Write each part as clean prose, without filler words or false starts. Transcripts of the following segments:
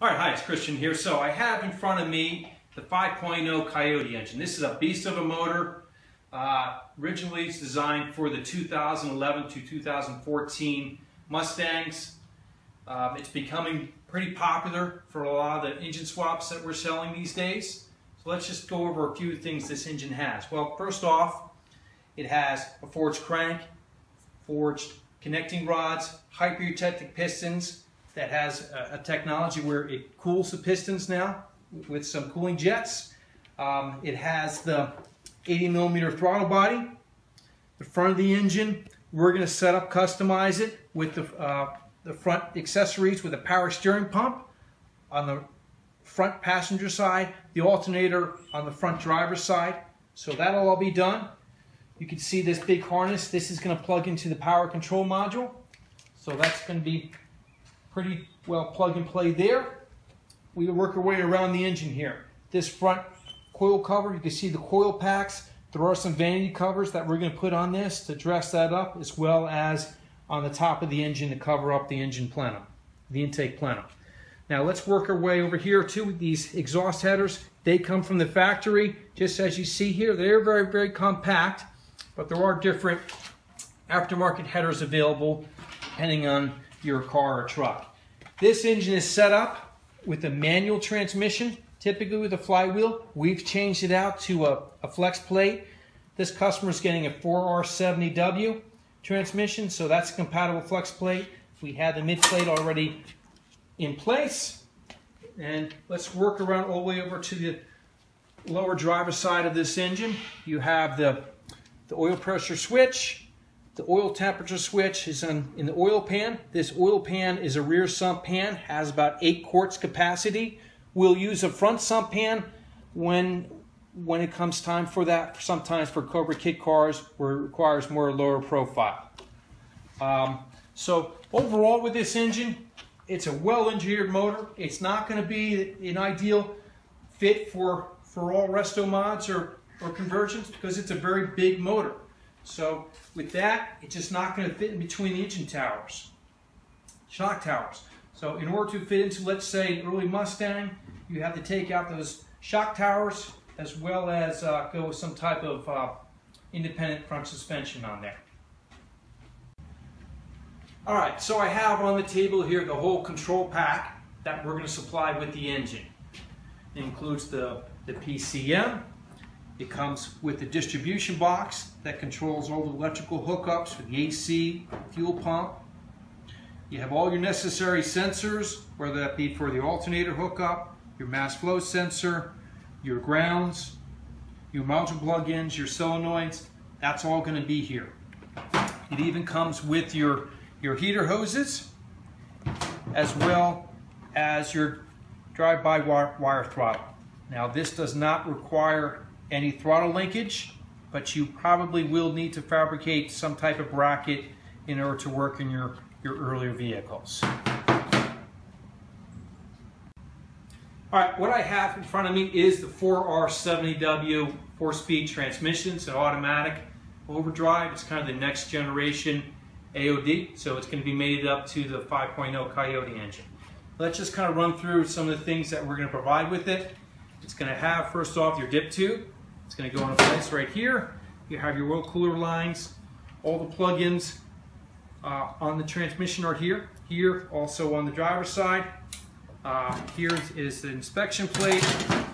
All right, hi, it's Christian here. So I have in front of me the 5.0 Coyote engine. This is a beast of a motor. Originally it's designed for the 2011 to 2014 Mustangs. It's becoming pretty popular for a lot of the engine swaps that we're selling these days. So let's just go over a few things this engine has. Well, first off, it has a forged crank, forged connecting rods, hyper-eutectic pistons that has a technology where it cools the pistons now with some cooling jets. It has the 80mm throttle body. The front of the engine, we're going to set up, customize it with the front accessories with a power steering pump on the front passenger side, the alternator on the front driver's side. So that'll all be done. You can see this big harness. This is going to plug into the power control module. So that's going to be pretty well plug and play there. We work our way around the engine here. This front coil cover, you can see the coil packs. There are some vanity covers that we're going to put on this to dress that up, as well as on the top of the engine to cover up the engine plenum, the intake plenum. Now let's work our way over here too with these exhaust headers. They come from the factory, just as you see here. They're very, very compact, but there are different aftermarket headers available depending on your car or truck. This engine is set up with a manual transmission, typically with a flywheel. We've changed it out to a flex plate. This customer is getting a 4R70W transmission, so that's a compatible flex plate. We have the mid plate already in place. And let's work around all the way over to the lower driver's side of this engine. You have the oil pressure switch. The oil temperature switch is in the oil pan. This oil pan is a rear sump pan, has about 8 quarts capacity. We'll use a front sump pan when it comes time for that. Sometimes for Cobra kit cars where it requires more lower profile. So overall with this engine, it's a well-engineered motor. It's not going to be an ideal fit for all resto mods or conversions because it's a very big motor. So with that, it's just not going to fit in between the engine towers, shock towers. So in order to fit into, let's say, an early Mustang, you have to take out those shock towers as well as go with some type of independent front suspension on there. All right, so I have on the table here the whole control pack that we're going to supply with the engine. It includes the PCM. It comes with the distribution box that controls all the electrical hookups for the AC, fuel pump. You have all your necessary sensors, whether that be for the alternator hookup, your mass flow sensor, your grounds, your module plug-ins, your solenoids. That's all going to be here. It even comes with your heater hoses, as well as your drive-by wire throttle. Now this does not require any throttle linkage, but you probably will need to fabricate some type of bracket in order to work in your earlier vehicles. All right, what I have in front of me is the 4R70W 4-speed transmission. It's an automatic overdrive. It's kind of the next generation AOD, so it's going to be mated up to the 5.0 Coyote engine. Let's just kind of run through some of the things that we're going to provide with it. It's going to have, first off, your dip tube. It's going to go into place right here. You have your oil cooler lines. All the plug-ins on the transmission are here. Here, also on the driver's side. Here is the inspection plate.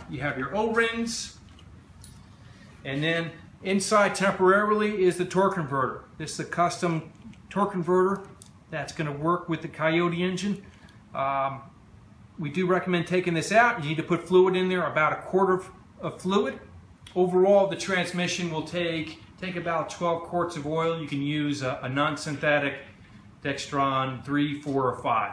You have your O-rings. And then inside temporarily is the torque converter. This is a custom torque converter that's going to work with the Coyote engine. We do recommend taking this out. You need to put fluid in there, about 1/4 of fluid. Overall, the transmission will take about 12 quarts of oil. You can use a non-synthetic Dextron 3, 4, or 5.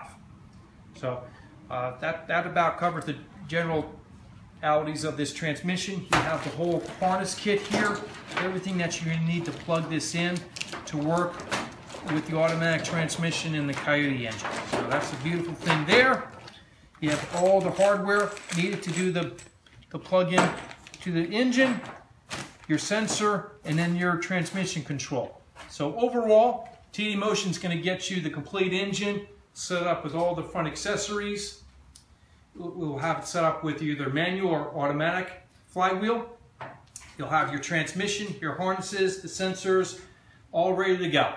So that about covers the generalities of this transmission. You have the whole harness kit here, everything that you're going to need to plug this in to work with the automatic transmission in the Coyote engine. So that's a beautiful thing there. You have all the hardware needed to do the plug-in to the engine, your sensor, and then your transmission control. So overall, TD Motion is going to get you the complete engine set up with all the front accessories. we'll have it set up with either manual or automatic flywheel. You'll have your transmission, your harnesses, the sensors, all ready to go.